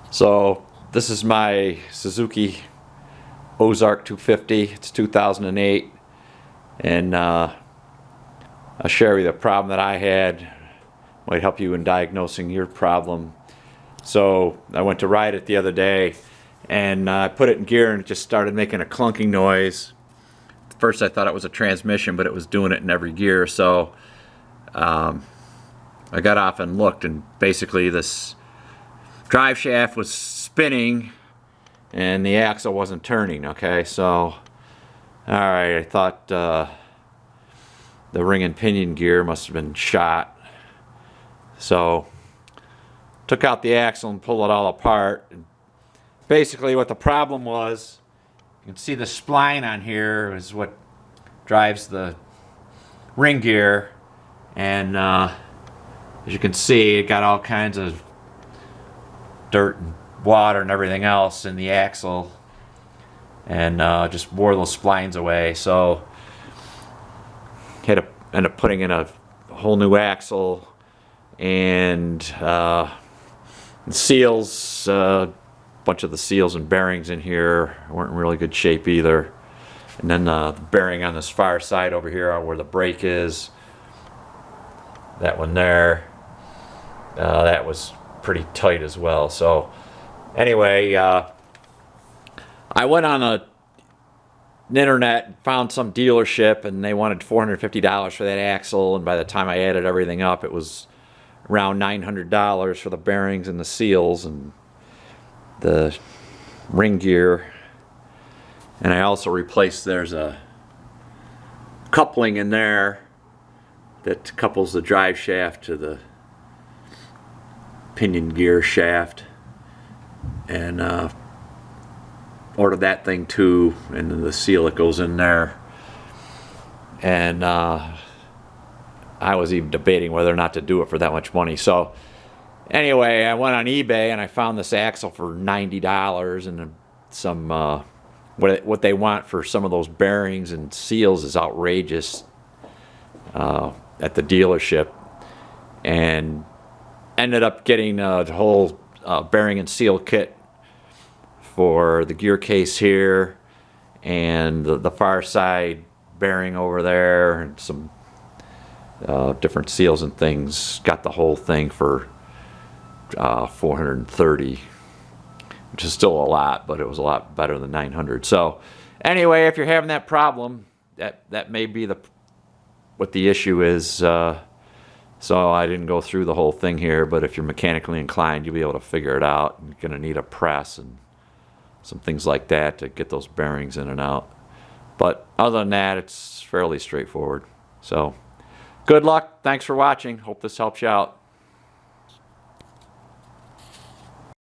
So this is my Suzuki Ozark 250. It's 2008, and I'll share with you the problem that I had. Might help you in diagnosing your problem. So I went to ride it the other day, and I put it in gear, and it just started making a clunking noise. At first I thought it was a transmission, but it was doing it in every gear. So I got off and looked, and basically this drive shaft was spinning and the axle wasn't turning. Okay, so alright, I thought the ring and pinion gear must have been shot. So took out the axle and pulled it all apart. And basically what the problem was, you can see the spline on here is what drives the ring gear, and as you can see, it got all kinds of dirt and water and everything else in the axle, and just wore those splines away. So had to end up putting in a whole new axle, and seals, a bunch of the seals and bearings in here weren't in really good shape either. And then the bearing on this far side over here where the brake is, that one there, that was pretty tight as well. So anyway, I went on an internet and found some dealership, and they wanted $450 for that axle, and by the time I added everything up, it was around $900 for the bearings and the seals and the ring gear. And I also replaced, there's a coupling in there that couples the drive shaft to the pinion gear shaft, and ordered that thing too, and then the seal that goes in there. And I was even debating whether or not to do it for that much money. So anyway, I went on eBay and I found this axle for $90, and some what they want for some of those bearings and seals is outrageous at the dealership, and ended up getting a whole bearing and seal kit for the gear case here, and the far side bearing over there, and some different seals and things. Got the whole thing for $430, which is still a lot, but it was a lot better than $900. So anyway, if you're having that problem, that may be what the issue is. So I didn't go through the whole thing here, but if you're mechanically inclined, you'll be able to figure it out. You're going to need a press and some things like that to get those bearings in and out. But other than that, it's fairly straightforward. So good luck. Thanks for watching. Hope this helps you out.